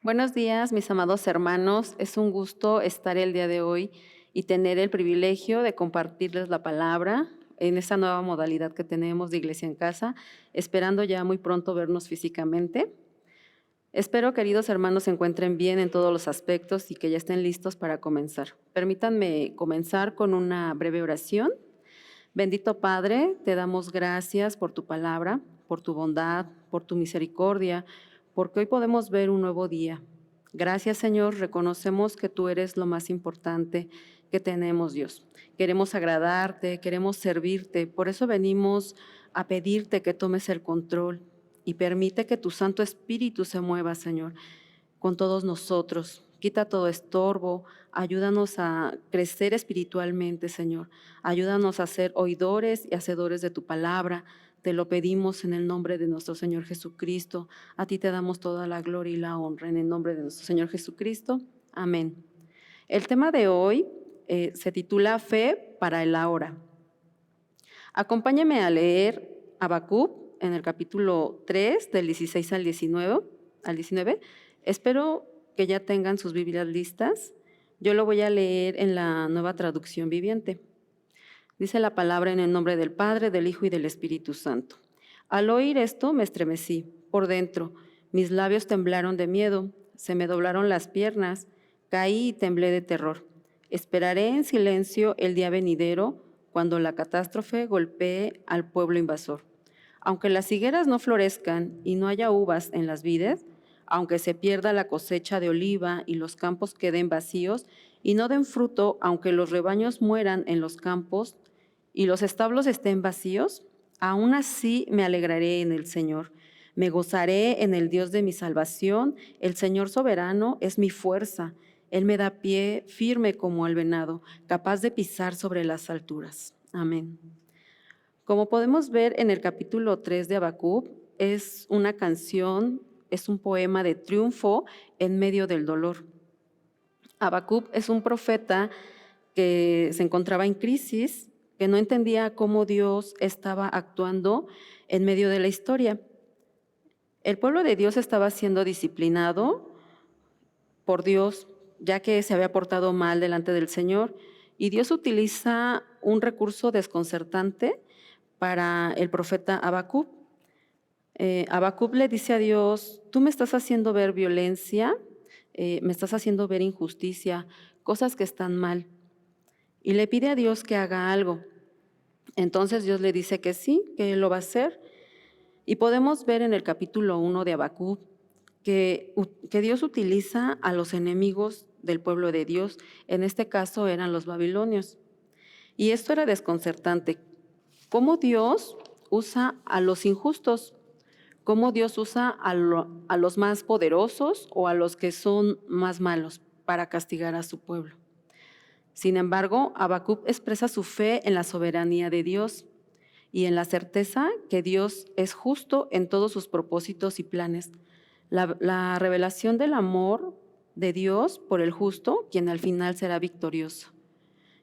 Buenos días, mis amados hermanos. Es un gusto estar el día de hoy y tener el privilegio de compartirles la palabra en esta nueva modalidad que tenemos de Iglesia en Casa, esperando ya muy pronto vernos físicamente. Espero, queridos hermanos, se encuentren bien en todos los aspectos y que ya estén listos para comenzar. Permítanme comenzar con una breve oración. Bendito Padre, te damos gracias por tu palabra, por tu bondad, por tu misericordia, porque hoy podemos ver un nuevo día. Gracias, Señor, reconocemos que tú eres lo más importante que tenemos, Dios. Queremos agradarte, queremos servirte, por eso venimos a pedirte que tomes el control y permite que tu Santo Espíritu se mueva, Señor, con todos nosotros. Quita todo estorbo, ayúdanos a crecer espiritualmente, Señor. Ayúdanos a ser oidores y hacedores de tu palabra. Te lo pedimos en el nombre de nuestro Señor Jesucristo. A ti te damos toda la gloria y la honra en el nombre de nuestro Señor Jesucristo. Amén. El tema de hoy se titula Fe para el ahora. Acompáñame a leer Habacuc en el capítulo 3, del 16 al 19. Espero que ya tengan sus Biblias listas. Yo lo voy a leer en la Nueva Traducción Viviente. Dice la palabra en el nombre del Padre, del Hijo y del Espíritu Santo. Al oír esto me estremecí por dentro, mis labios temblaron de miedo, se me doblaron las piernas, caí y temblé de terror. Esperaré en silencio el día venidero, cuando la catástrofe golpee al pueblo invasor. Aunque las higueras no florezcan y no haya uvas en las vides, aunque se pierda la cosecha de oliva y los campos queden vacíos y no den fruto, aunque los rebaños mueran en los campos y los establos estén vacíos, aún así me alegraré en el Señor. Me gozaré en el Dios de mi salvación. El Señor soberano es mi fuerza. Él me da pie firme como el venado, capaz de pisar sobre las alturas. Amén. Como podemos ver en el capítulo 3 de Habacuc, es una canción, es un poema de triunfo en medio del dolor. Habacuc es un profeta que se encontraba en crisis, que no entendía cómo Dios estaba actuando en medio de la historia. El pueblo de Dios estaba siendo disciplinado por Dios, ya que se había portado mal delante del Señor, y Dios utiliza un recurso desconcertante para el profeta Habacuc. Habacuc le dice a Dios: tú me estás haciendo ver violencia, me estás haciendo ver injusticia, cosas que están mal. Y le pide a Dios que haga algo. Entonces Dios le dice que sí, que él lo va a hacer. Y podemos ver en el capítulo 1 de Habacuc que Dios utiliza a los enemigos del pueblo de Dios. En este caso eran los babilonios. Y esto era desconcertante. ¿Cómo Dios usa a los injustos? ¿Cómo Dios usa a los más poderosos o a los que son más malos para castigar a su pueblo? Sin embargo, Habacuc expresa su fe en la soberanía de Dios y en la certeza que Dios es justo en todos sus propósitos y planes. La revelación del amor de Dios por el justo, quien al final será victorioso.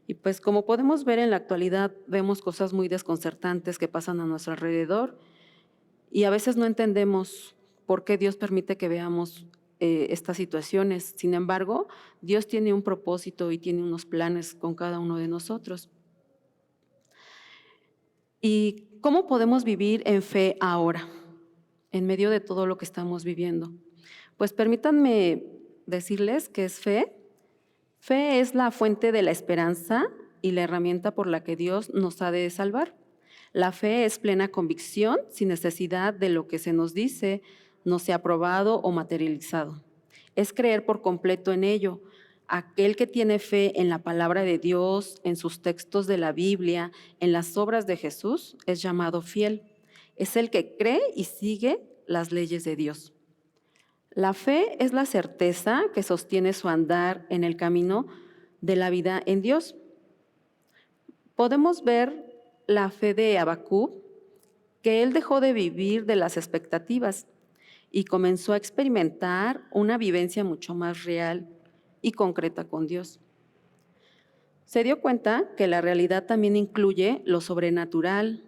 Y pues como podemos ver en la actualidad, vemos cosas muy desconcertantes que pasan a nuestro alrededor y a veces no entendemos por qué Dios permite que veamos estas situaciones. Sin embargo, Dios tiene un propósito y tiene unos planes con cada uno de nosotros. ¿Y cómo podemos vivir en fe ahora, en medio de todo lo que estamos viviendo? Pues permítanme decirles que es fe. Fe es la fuente de la esperanza y la herramienta por la que Dios nos ha de salvar. La fe es plena convicción sin necesidad de lo que se nos dice no sea probado o materializado. Es creer por completo en ello. Aquel que tiene fe en la palabra de Dios, en sus textos de la Biblia, en las obras de Jesús, es llamado fiel. Es el que cree y sigue las leyes de Dios. La fe es la certeza que sostiene su andar en el camino de la vida en Dios. Podemos ver la fe de Habacuc, que él dejó de vivir de las expectativas y comenzó a experimentar una vivencia mucho más real y concreta con Dios. Se dio cuenta que la realidad también incluye lo sobrenatural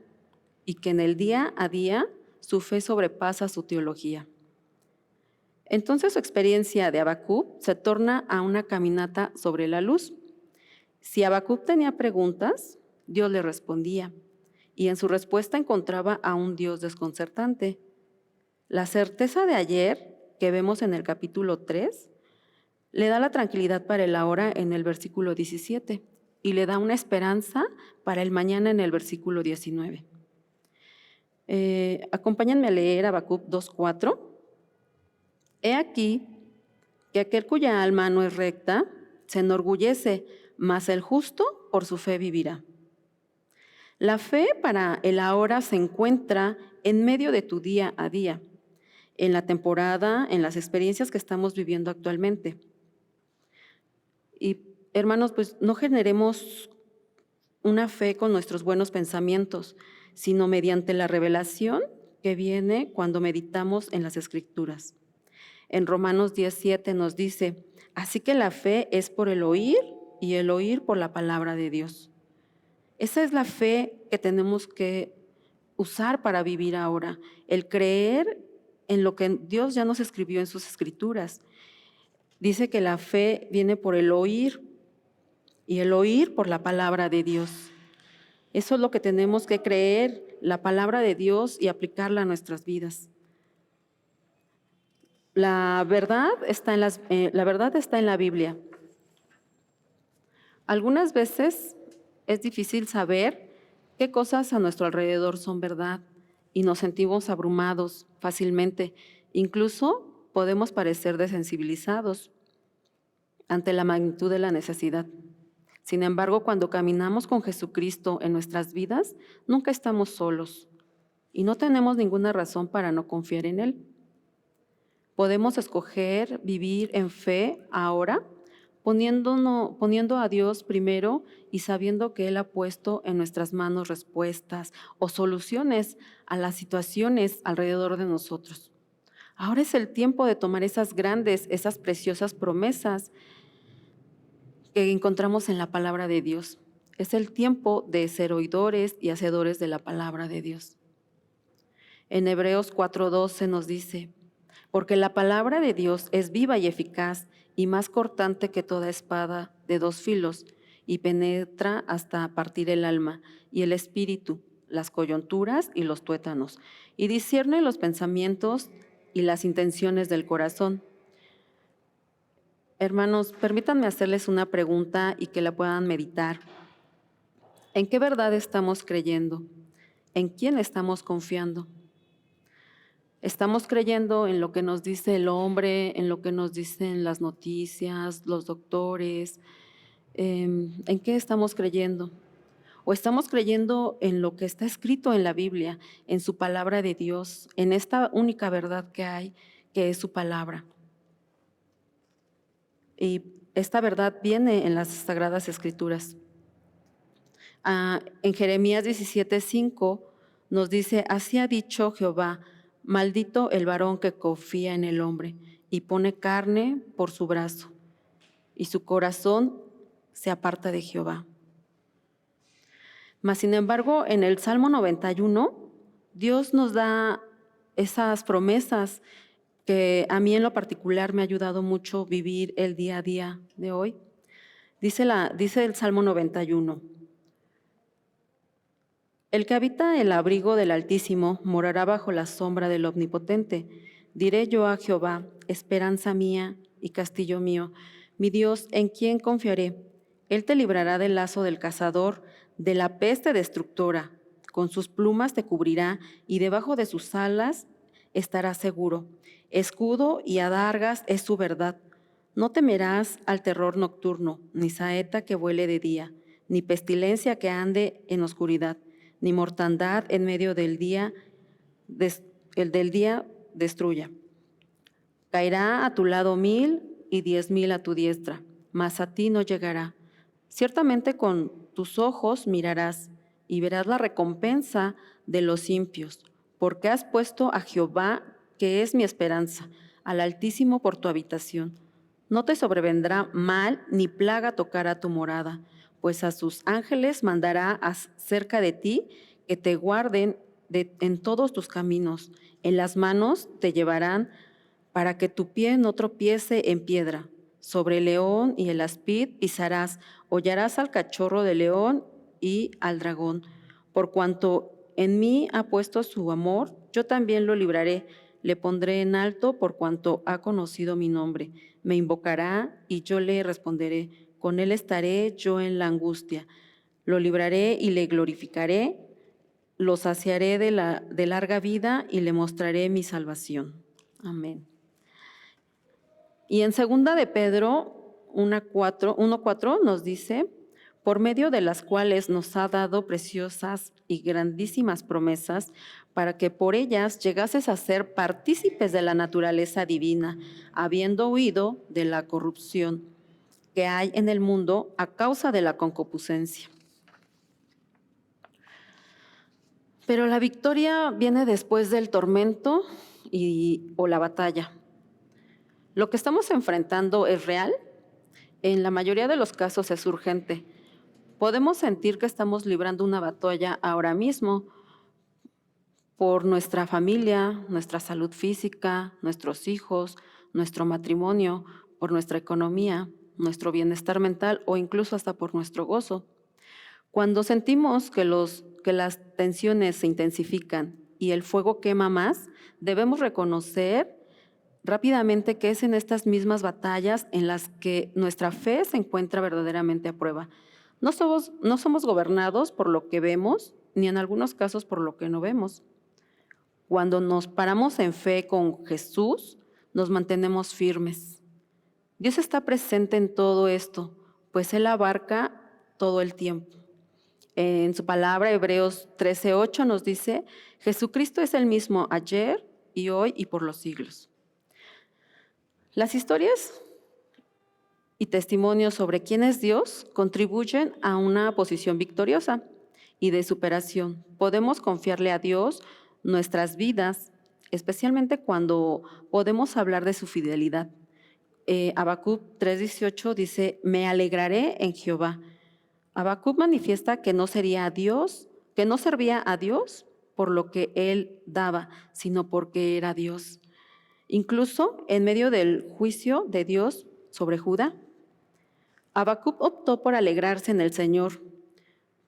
y que en el día a día su fe sobrepasa su teología. Entonces su experiencia de Habacuc se torna a una caminata sobre la luz. Si Habacuc tenía preguntas, Dios le respondía, y en su respuesta encontraba a un Dios desconcertante. La certeza de ayer, que vemos en el capítulo 3, le da la tranquilidad para el ahora en el versículo 17 y le da una esperanza para el mañana en el versículo 19. Acompáñenme a leer Habacuc 2:4. He aquí que aquel cuya alma no es recta se enorgullece, mas el justo por su fe vivirá. La fe para el ahora se encuentra en medio de tu día a día, en la temporada, en las experiencias que estamos viviendo actualmente. Y hermanos, pues no generemos una fe con nuestros buenos pensamientos, sino mediante la revelación que viene cuando meditamos en las Escrituras. En Romanos 10:7 nos dice, así que la fe es por el oír y el oír por la palabra de Dios. Esa es la fe que tenemos que usar para vivir ahora, el creer en lo que Dios ya nos escribió en sus Escrituras. Dice que la fe viene por el oír y el oír por la palabra de Dios. Eso es lo que tenemos que creer, la palabra de Dios y aplicarla a nuestras vidas. La verdad está en la Biblia. Algunas veces es difícil saber qué cosas a nuestro alrededor son verdad y nos sentimos abrumados fácilmente. Incluso podemos parecer desensibilizados ante la magnitud de la necesidad. Sin embargo, cuando caminamos con Jesucristo en nuestras vidas, nunca estamos solos y no tenemos ninguna razón para no confiar en Él. Podemos escoger vivir en fe ahora, poniendo a Dios primero y sabiendo que Él ha puesto en nuestras manos respuestas o soluciones a las situaciones alrededor de nosotros. Ahora es el tiempo de tomar esas grandes, esas preciosas promesas que encontramos en la palabra de Dios. Es el tiempo de ser oidores y hacedores de la palabra de Dios. En Hebreos 4:12 nos dice, porque la palabra de Dios es viva y eficaz y más cortante que toda espada de dos filos y penetra hasta partir el alma y el espíritu, las coyunturas y los tuétanos, y discierne los pensamientos y las intenciones del corazón. Hermanos, permítanme hacerles una pregunta y que la puedan meditar. ¿En qué verdad estamos creyendo? ¿En quién estamos confiando? ¿Estamos creyendo en lo que nos dice el hombre, en lo que nos dicen las noticias, los doctores? ¿En qué estamos creyendo? ¿O estamos creyendo en lo que está escrito en la Biblia, en su palabra de Dios, en esta única verdad que hay, que es su palabra? Y esta verdad viene en las Sagradas Escrituras. En Jeremías 17:5 nos dice, así ha dicho Jehová, maldito el varón que confía en el hombre y pone carne por su brazo, y su corazón se aparta de Jehová. Mas, sin embargo, en el Salmo 91, Dios nos da esas promesas que a mí en lo particular me ha ayudado mucho vivir el día a día de hoy. Dice el Salmo 91, el que habita el abrigo del Altísimo morará bajo la sombra del Omnipotente. Diré yo a Jehová, esperanza mía y castillo mío, mi Dios, ¿en quién confiaré? Él te librará del lazo del cazador, de la peste destructora. Con sus plumas te cubrirá y debajo de sus alas estarás seguro. Escudo y adargas es su verdad. No temerás al terror nocturno, ni saeta que vuele de día, ni pestilencia que ande en oscuridad, ni mortandad en medio del día, el del día destruya. Caerá a tu lado 1000 y 10,000 a tu diestra, mas a ti no llegará. Ciertamente con tus ojos mirarás y verás la recompensa de los impios, porque has puesto a Jehová, que es mi esperanza, al Altísimo por tu habitación. No te sobrevendrá mal ni plaga tocará tu morada, pues a sus ángeles mandará acerca de ti que te guarden en todos tus caminos. En las manos te llevarán para que tu pie no tropiece en piedra. Sobre el león y el aspid pisarás, hollarás al cachorro de león y al dragón. Por cuanto en mí ha puesto su amor, yo también lo libraré, le pondré en alto por cuanto ha conocido mi nombre. Me invocará y yo le responderé. Con él estaré yo en la angustia. Lo libraré y le glorificaré. Lo saciaré de larga vida y le mostraré mi salvación. Amén. Y en segunda de Pedro 1:4 nos dice, por medio de las cuales nos ha dado preciosas y grandísimas promesas, para que por ellas llegases a ser partícipes de la naturaleza divina, habiendo huido de la corrupción que hay en el mundo a causa de la concupiscencia. Pero la victoria viene después del tormento o la batalla. Lo que estamos enfrentando es real. En la mayoría de los casos es urgente. Podemos sentir que estamos librando una batalla ahora mismo por nuestra familia, nuestra salud física, nuestros hijos, nuestro matrimonio, por nuestra economía, nuestro bienestar mental o incluso hasta por nuestro gozo. Cuando sentimos que las tensiones se intensifican y el fuego quema más, debemos reconocer rápidamente que es en estas mismas batallas en las que nuestra fe se encuentra verdaderamente a prueba. No somos gobernados por lo que vemos, ni en algunos casos por lo que no vemos. Cuando nos paramos en fe con Jesús, nos mantenemos firmes. Dios está presente en todo esto, pues Él abarca todo el tiempo. En su palabra, Hebreos 13:8 nos dice, Jesucristo es el mismo ayer y hoy y por los siglos. Las historias y testimonios sobre quién es Dios contribuyen a una posición victoriosa y de superación. Podemos confiarle a Dios nuestras vidas, especialmente cuando podemos hablar de su fidelidad. Habacuc 3:18 dice, me alegraré en Jehová. Habacuc manifiesta que no servía a Dios por lo que él daba, sino porque era Dios. Incluso en medio del juicio de Dios sobre Judá, Habacuc optó por alegrarse en el Señor.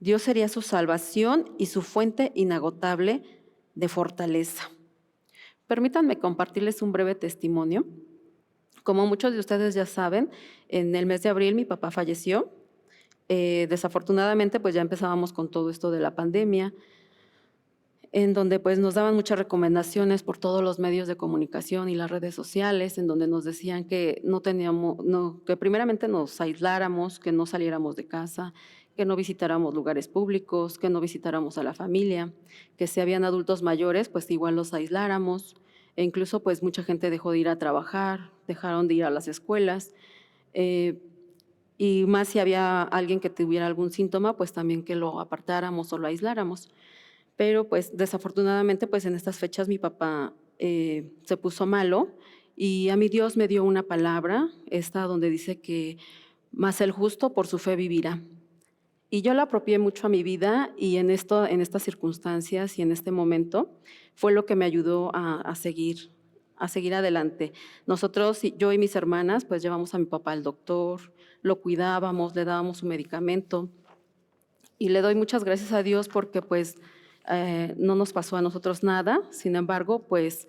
Dios sería su salvación y su fuente inagotable de fortaleza. Permítanme compartirles un breve testimonio. Como muchos de ustedes ya saben, en el mes de abril mi papá falleció. Desafortunadamente, pues ya empezábamos con todo esto de la pandemia, en donde pues nos daban muchas recomendaciones por todos los medios de comunicación y las redes sociales, en donde nos decían que que primeramente nos aisláramos, que no saliéramos de casa, que no visitáramos lugares públicos, que no visitáramos a la familia, que si habían adultos mayores, pues igual los aisláramos, e incluso pues mucha gente dejó de ir a trabajar, dejaron de ir a las escuelas, y más si había alguien que tuviera algún síntoma, pues también que lo apartáramos o lo aisláramos. Pero pues desafortunadamente pues en estas fechas mi papá se puso malo y a mí Dios me dio una palabra, esta donde dice que más el justo por su fe vivirá. Y yo la apropié mucho a mi vida y en estas circunstancias y en este momento fue lo que me ayudó a seguir adelante. Nosotros, yo y mis hermanas, pues llevamos a mi papá al doctor, lo cuidábamos, le dábamos su medicamento y le doy muchas gracias a Dios porque pues no nos pasó a nosotros nada. Sin embargo, pues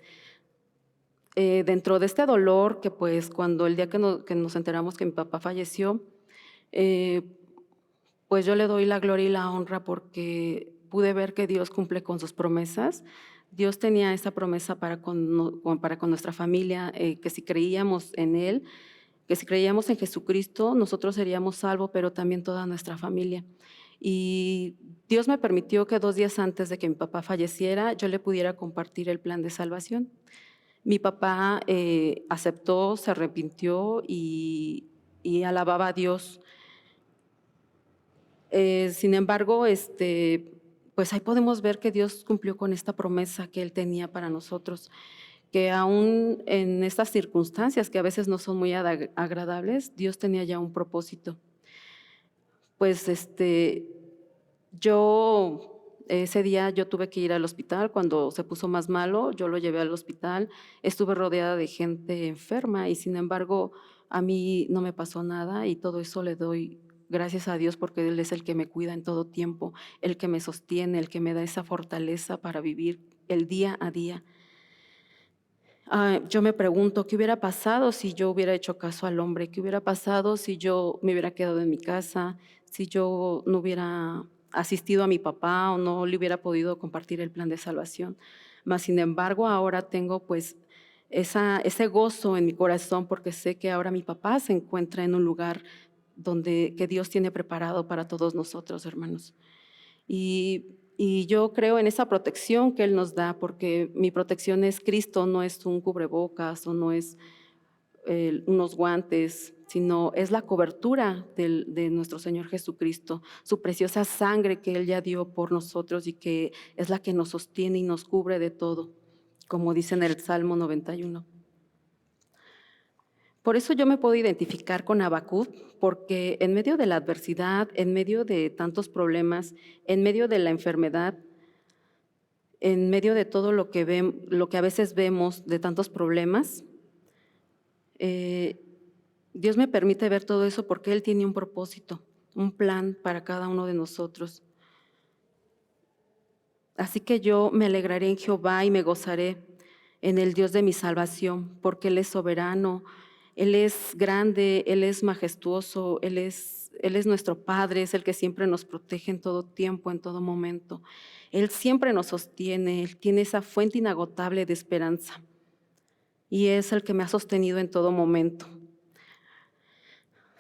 dentro de este dolor que pues cuando el día que nos enteramos que mi papá falleció, pues yo le doy la gloria y la honra porque pude ver que Dios cumple con sus promesas. Dios tenía esa promesa para con nuestra familia, que si creíamos en Él, que si creíamos en Jesucristo, nosotros seríamos salvos, pero también toda nuestra familia. Y Dios me permitió que 2 días antes de que mi papá falleciera, yo le pudiera compartir el plan de salvación. Mi papá aceptó, se arrepintió y alababa a Dios. Sin embargo, pues ahí podemos ver que Dios cumplió con esta promesa que Él tenía para nosotros, que aún en estas circunstancias que a veces no son muy agradables, Dios tenía ya un propósito. Pues yo Ese día yo tuve que ir al hospital cuando se puso más malo, yo lo llevé al hospital, estuve rodeada de gente enferma y sin embargo a mí no me pasó nada y todo eso le doy gracias a Dios porque Él es el que me cuida en todo tiempo, el que me sostiene, el que me da esa fortaleza para vivir el día a día. Yo me pregunto, ¿qué hubiera pasado si yo hubiera hecho caso al hombre? ¿Qué hubiera pasado si yo me hubiera quedado en mi casa? Si yo no hubiera asistido a mi papá o no le hubiera podido compartir el plan de salvación. Mas, sin embargo, ahora tengo pues ese gozo en mi corazón porque sé que ahora mi papá se encuentra en un lugar que Dios tiene preparado para todos nosotros, hermanos. Y yo creo en esa protección que Él nos da, porque mi protección es Cristo, no es un cubrebocas o no es unos guantes, sino es la cobertura de nuestro Señor Jesucristo, su preciosa sangre que Él ya dio por nosotros y que es la que nos sostiene y nos cubre de todo, como dice en el Salmo 91. Por eso yo me puedo identificar con Habacuc, porque en medio de la adversidad, en medio de tantos problemas, en medio de la enfermedad, en medio de todo lo que a veces vemos, de tantos problemas, Dios me permite ver todo eso porque Él tiene un propósito, un plan para cada uno de nosotros. Así que yo me alegraré en Jehová y me gozaré en el Dios de mi salvación, porque Él es soberano, Él es grande, Él es majestuoso, Él es nuestro Padre, es el que siempre nos protege en todo tiempo, en todo momento. Él siempre nos sostiene, Él tiene esa fuente inagotable de esperanza y es el que me ha sostenido en todo momento.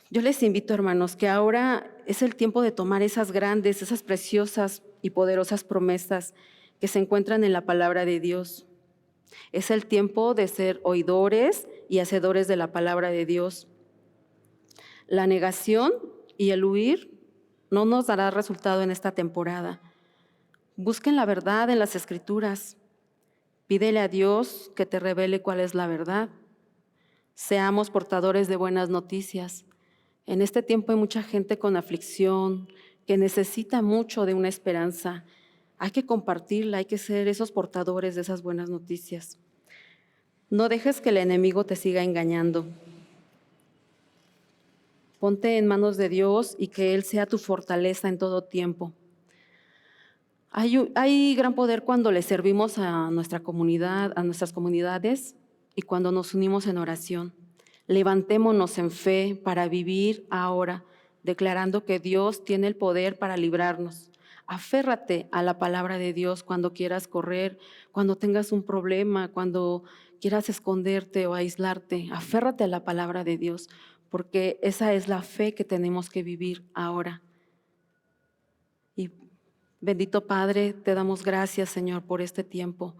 Yo les invito, hermanos, que ahora es el tiempo de tomar esas grandes, esas preciosas y poderosas promesas que se encuentran en la palabra de Dios. Es el tiempo de ser oidores y hacedores de la palabra de Dios. La negación y el huir no nos dará resultado en esta temporada. Busquen la verdad en las Escrituras. Pídele a Dios que te revele cuál es la verdad. Seamos portadores de buenas noticias. En este tiempo hay mucha gente con aflicción que necesita mucho de una esperanza. Hay que compartirla, hay que ser esos portadores de esas buenas noticias. No dejes que el enemigo te siga engañando. Ponte en manos de Dios y que Él sea tu fortaleza en todo tiempo. Hay gran poder cuando le servimos a nuestra comunidad, a nuestras comunidades y cuando nos unimos en oración. Levantémonos en fe para vivir ahora, declarando que Dios tiene el poder para librarnos. Aférrate a la palabra de Dios cuando quieras correr, cuando tengas un problema, cuando quieras esconderte o aislarte. Aférrate a la palabra de Dios, porque esa es la fe que tenemos que vivir ahora. Y bendito Padre, te damos gracias, Señor, por este tiempo.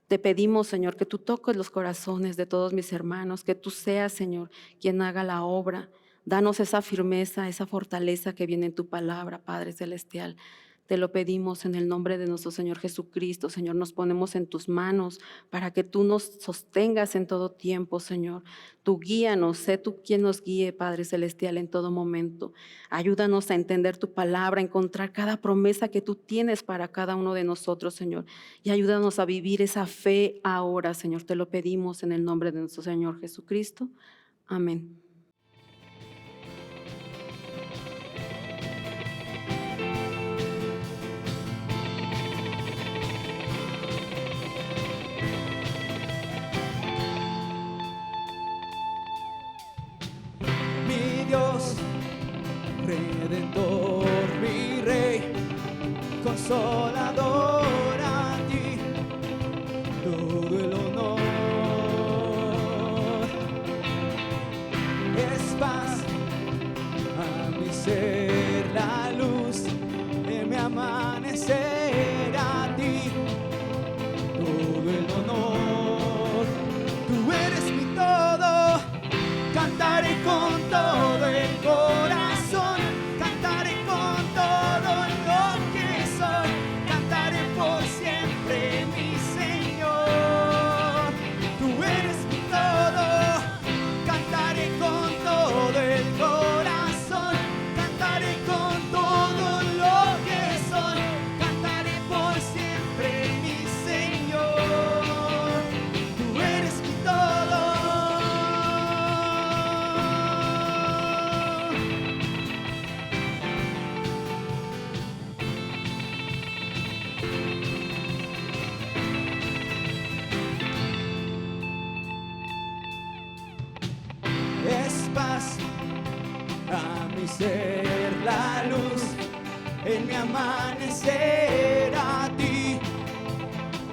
Te pedimos, Señor, que tú toques los corazones de todos mis hermanos, que tú seas, Señor, quien haga la obra. Danos esa firmeza, esa fortaleza que viene en tu palabra, Padre Celestial. Te lo pedimos en el nombre de nuestro Señor Jesucristo. Señor, nos ponemos en tus manos para que tú nos sostengas en todo tiempo, Señor. Tú guíanos, sé tú quien nos guíe, Padre Celestial, en todo momento. Ayúdanos a entender tu palabra, a encontrar cada promesa que tú tienes para cada uno de nosotros, Señor. Y ayúdanos a vivir esa fe ahora, Señor. Te lo pedimos en el nombre de nuestro Señor Jesucristo. Amén. Dios, Redentor, mi Rey, Consolador, a ti todo el honor. Es paz a mi ser, la luz en mi amanecer, a ti todo el honor. Tú eres mi todo. Cantaré con todo el corazón, cantaré con todo lo que soy, cantaré por siempre, mi Señor. Tú eres mi todo, cantaré con todo el corazón, cantaré con todo lo que soy, cantaré por a mi ser la luz, en mi amanecer a ti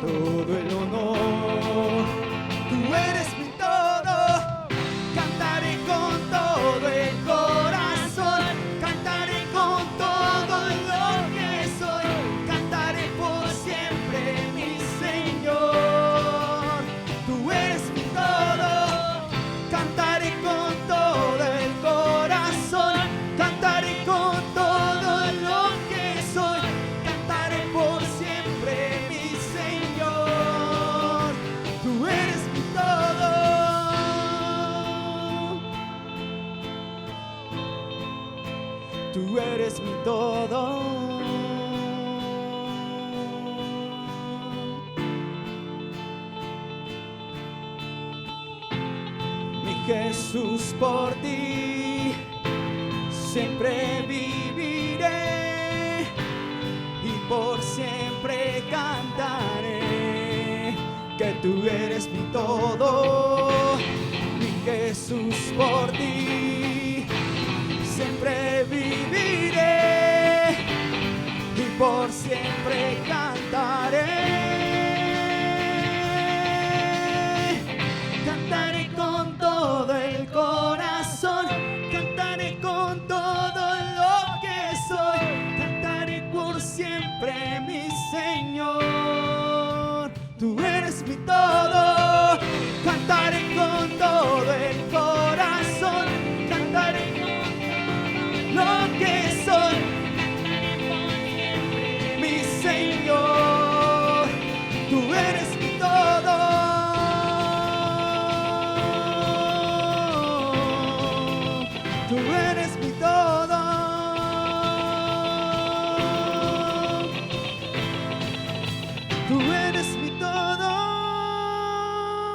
todo el honor. Tú eres mi todo, cantaré con todo el corazón, cantaré con todo lo que soy, cantaré por siempre, mi Señor. Tú eres mi todo, cantaré con todo el corazón, cantaré con todo lo que soy, cantaré por siempre, mi Señor. Tú eres mi todo. Tú eres mi todo. Mi Jesús, por ti siempre viviré y por siempre cantaré que tú eres mi todo. Mi Jesús, por ti siempre viviré y por siempre cantaré